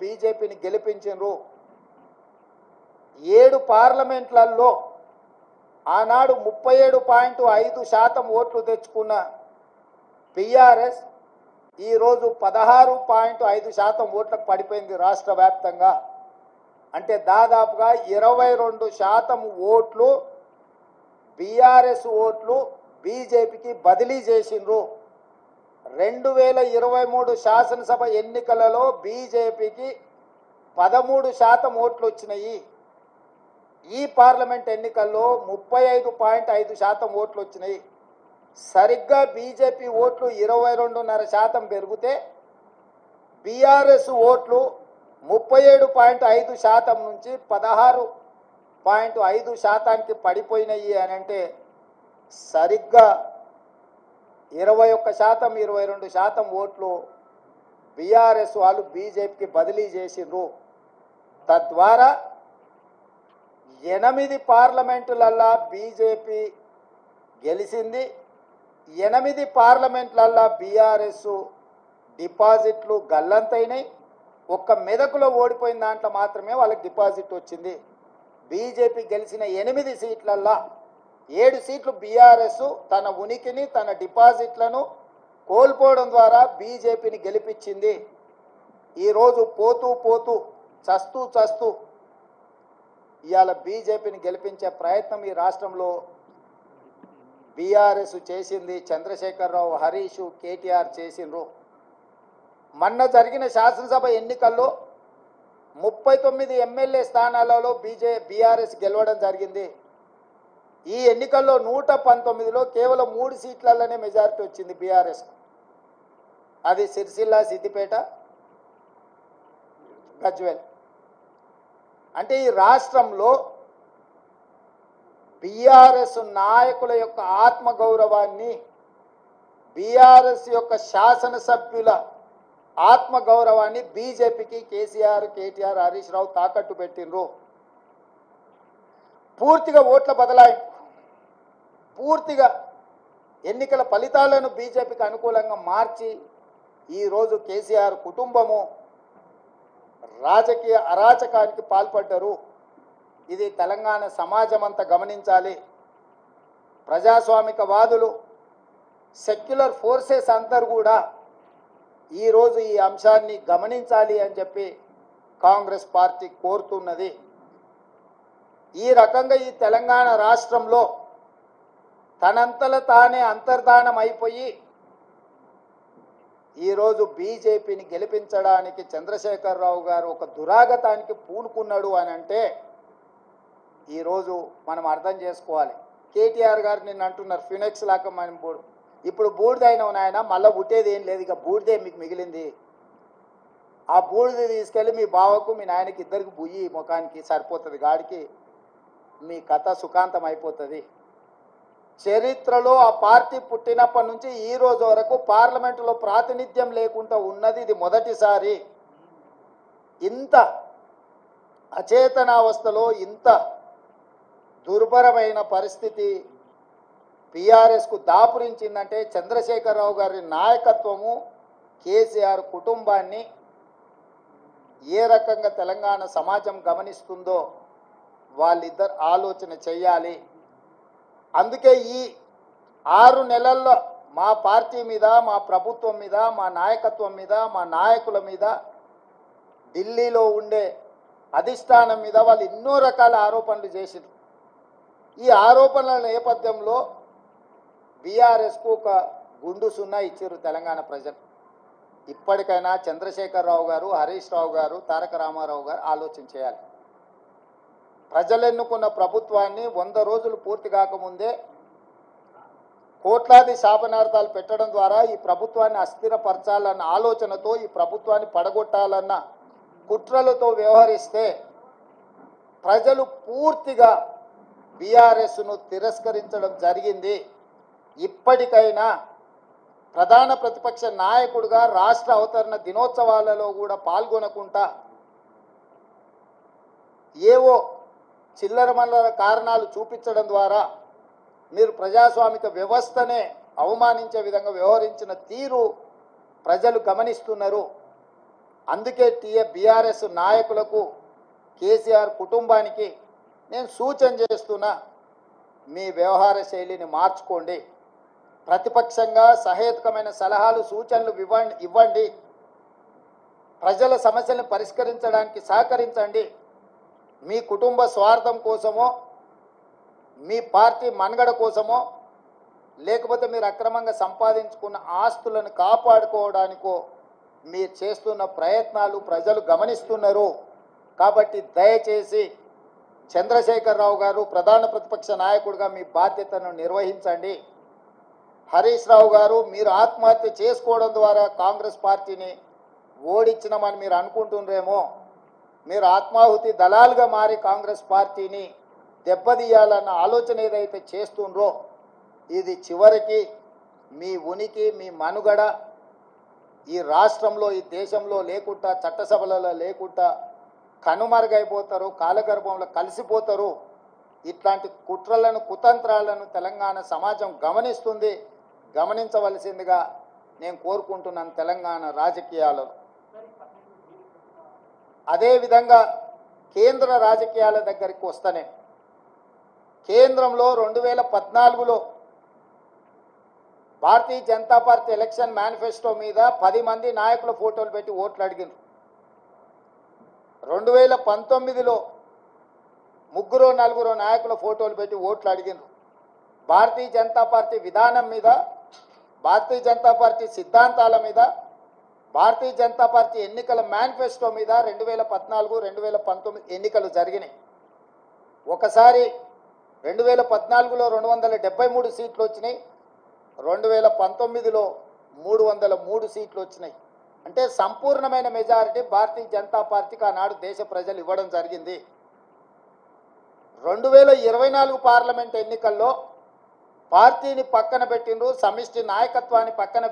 బీజేపీని గెలిపించారు. 7 పార్లమెంట్లలో ఆనాడు 37.5% ఓట్లు తెచ్చుకున్న బీఆర్ఎస్ ఈరోజు 16.5% ఓట్లకు పడిపోయింది రాష్ట్ర వ్యాప్తంగా. అంటే దాదాపుగా 22% ఓట్లు బీఆర్ఎస్ ఓట్లు బీజేపీకి బదిలీ చేసిండ్రు. 2023 శాసనసభ ఎన్నికలలో బీజేపీకి 13% ఓట్లు వచ్చినాయి. ఈ పార్లమెంట్ ఎన్నికల్లో 35.5% ఓట్లు వచ్చినాయి. సరిగ్గా బీజేపీ ఓట్లు 22.5% పెరిగితే బీఆర్ఎస్ ఓట్లు 37.5% నుంచి 16.5%కి పడిపోయినాయి అని అంటే సరిగ్గా 21% 22% ఓట్లు బీఆర్ఎస్ వాళ్ళు బీజేపీకి బదిలీ చేసిండ్రు. తద్వారా 8 పార్లమెంటులల్లా బీజేపీ గెలిచింది. 8 పార్లమెంట్లల్లా బీఆర్ఎస్ డిపాజిట్లు గల్లంతైనాయి. ఒక్క మెదకులో ఓడిపోయిన దాంట్లో మాత్రమే వాళ్ళకి డిపాజిట్ వచ్చింది. బీజేపీ గెలిచిన 8 సీట్లల్లా 7 సీట్లు బీఆర్ఎస్ తన ఉనికిని తన డిపాజిట్లను కోల్పోవడం ద్వారా బీజేపీని గెలిపించింది. ఈరోజు పోతూ పోతూ చస్తూ ఇవాళ బీజేపీని గెలిపించే ప్రయత్నం ఈ రాష్ట్రంలో బీఆర్ఎస్ చేసింది. చంద్రశేఖరరావు, హరీష్, కేటీఆర్ చేసిండ్రు. మొన్న జరిగిన శాసనసభ ఎన్నికల్లో 39 ఎమ్మెల్యే స్థానాలలో బీఆర్ఎస్ గెలవడం జరిగింది. ఈ ఎన్నికల్లో 119లో కేవలం 3 సీట్లలోనే మెజారిటీ వచ్చింది బీఆర్ఎస్. అది సిరిసిల్ల, సిద్దిపేట, గజ్వేల్. అంటే ఈ రాష్ట్రంలో బీఆర్ఎస్ నాయకుల యొక్క ఆత్మగౌరవాన్ని, బీఆర్ఎస్ యొక్క శాసనసభ్యుల ఆత్మగౌరవాన్ని బీజేపీకి కేసీఆర్, కేటీఆర్, హరీష్ రావు తాకట్టు పెట్టిండ్రు. పూర్తిగా ఓట్ల బదలాయింపు, పూర్తిగా ఎన్నికల ఫలితాలను బీజేపీకి అనుకూలంగా మార్చి ఈరోజు కేసీఆర్ కుటుంబము రాజకీయ అరాచకానికి పాల్పడ్డారు. ఇది తెలంగాణ సమాజం అంతా గమనించాలి. ప్రజాస్వామికవాదులు, సెక్యులర్ ఫోర్సెస్ అందరూ కూడా ఈరోజు ఈ అంశాన్ని గమనించాలి అని చెప్పి కాంగ్రెస్ పార్టీ కోరుతున్నది. ఈ రకంగా ఈ తెలంగాణ రాష్ట్రంలో తనంతల తానే అంతర్ధానం అయిపోయి ఈరోజు బీజేపీని గెలిపించడానికి చంద్రశేఖరరావు గారు ఒక దురాగతానికి పూనుకున్నాడు అని అంటే ఈరోజు మనం అర్థం చేసుకోవాలి. కేటీఆర్ గారు నిన్న అంటున్నారు ఫినిక్స్ లాగా మనం ఇప్పుడు బూడిదైనవు నాయన, మళ్ళీ పుట్టేది ఏం లేదు, ఇక బూడిదే మీకు మిగిలింది. ఆ బూడిద తీసుకెళ్ళి మీ బావకు మీ నాయనకి ఇద్దరికి బుయ్యి ముఖానికి సరిపోతుంది, గాడికి మీ కథ సుఖాంతం అయిపోతుంది. చరిత్రలో ఆ పార్టీ పుట్టినప్పటి నుంచి ఈ రోజు వరకు పార్లమెంటులో ప్రాతినిధ్యం లేకుండా ఉన్నది ఇది మొదటిసారి. ఇంత అచేతనావస్థలో ఇంత దుర్భరమైన పరిస్థితి బీఆర్ఎస్కు దాపురించిందంటే చంద్రశేఖరరావు గారి నాయకత్వము, కేసీఆర్ కుటుంబాన్ని ఏ రకంగా తెలంగాణ సమాజం గమనిస్తుందో వాళ్ళిద్దరు ఆలోచన చేయాలి. అందుకే ఈ 6 నెలల్లో మా పార్టీ మీద, మా ప్రభుత్వం మీద, మా నాయకత్వం మీద, మా నాయకుల మీద, ఢిల్లీలో ఉండే అధిష్టానం మీద వాళ్ళు ఎన్నో రకాల ఆరోపణలు చేశారు. ఈ ఆరోపణల నేపథ్యంలో బీఆర్ఎస్కు ఒక గుండు సున్నా ఇచ్చారు తెలంగాణ ప్రజలు. ఇప్పటికైనా చంద్రశేఖరరావు గారు, హరీష్ రావు గారు, తారక రామారావు గారు ఆలోచన చేయాలి. ప్రజలు ఎన్నుకున్న ప్రభుత్వాన్ని 100 రోజులు పూర్తి కాకముందే కోట్లాది శాపనార్థాలు పెట్టడం ద్వారా ఈ ప్రభుత్వాన్ని అస్థిరపరచాలన్న ఆలోచనతో, ఈ ప్రభుత్వాన్ని పడగొట్టాలన్న కుట్రలతో వ్యవహరిస్తే ప్రజలు పూర్తిగా బీఆర్ఎస్ను తిరస్కరించడం జరిగింది. ఇప్పటికైనా ప్రధాన ప్రతిపక్ష నాయకుడిగా రాష్ట్ర అవతరణ దినోత్సవాలలో కూడా పాల్గొనకుండా ఏవో చిల్లరమల్లర కారణాలు చూపించడం ద్వారా మీరు ప్రజాస్వామిక వ్యవస్థనే అవమానించే విధంగా వ్యవహరించిన తీరు ప్రజలు గమనిస్తున్నారు. అందుకే బీఆర్ఎస్ నాయకులకు కేసీఆర్ కుటుంబానికి నేను సూచన చేస్తున్నా, మీ వ్యవహార శైలిని మార్చుకోండి. ప్రతిపక్షంగా సహేతుకమైన సలహాలు సూచనలు ఇవ్వండి. ప్రజల సమస్యలను పరిష్కరించడానికి సహకరించండి. మీ కుటుంబ స్వార్థం కోసమో, మీ పార్టీ మనుగడ కోసమో, లేకపోతే మీరు అక్రమంగా సంపాదించుకున్న ఆస్తులను కాపాడుకోవడానికో మీరు చేస్తున్న ప్రయత్నాలు ప్రజలు గమనిస్తున్నారు. కాబట్టి దయచేసి చంద్రశేఖరరావు గారు ప్రధాన ప్రతిపక్ష నాయకుడిగా మీ బాధ్యతను నిర్వహించండి. హరీష్ రావు గారు, మీరు ఆత్మహత్య చేసుకోవడం ద్వారా కాంగ్రెస్ పార్టీని ఓడించినామని మీరు అనుకుంటున్నారేమో. మీరు ఆత్మాహుతి దళాలుగా మారి కాంగ్రెస్ పార్టీని దెబ్బతీయాలన్న ఆలోచన ఏదైతే చేస్తుండ్రో, ఇది చివరికి మీ ఉనికి, మీ మనుగడ ఈ రాష్ట్రంలో, ఈ దేశంలో లేకుండా, చట్టసభలలో లేకుండా కనుమరుగైపోతారు, కాలగర్భంలో కలిసిపోతారు. ఇట్లాంటి కుట్రలను, కుతంత్రాలను తెలంగాణ సమాజం గమనిస్తుంది. గమనించవలసిందిగా నేను కోరుకుంటున్నాను తెలంగాణ రాజకీయాలలో. అదేవిధంగా కేంద్ర రాజకీయాల దగ్గరికి వస్తేనే, కేంద్రంలో 2014లో Bharatiya Janata party election manifesto మీద 10 మంది నాయకుల ఫోటోలు పెట్టి ఓట్లు అడిగినారు. 2019లో 3-4 నాయకుల ఫోటోలు పెట్టి ఓట్లు అడిగినారు. భారతీయ జనతా పార్టీ విధానం మీద, భారతీయ జనతా పార్టీ సిద్ధాంతాల మీద, భారతీయ జనతా పార్టీ ఎన్నికల మేనిఫెస్టో మీద 2014, 2019 ఎన్నికలు జరిగినాయి. ఒకసారి 2014లో 273 సీట్లు వచ్చినాయి, 2019లో 303 సీట్లు వచ్చినాయి. అంటే సంపూర్ణమైన మెజారిటీ భారతీయ జనతా పార్టీకి ఆనాడు దేశ ప్రజలు ఇవ్వడం జరిగింది. 2024 పార్లమెంట్ ఎన్నికల్లో పార్టీని పక్కన పెట్టిండ్రు, సమిష్టి నాయకత్వాన్ని పక్కన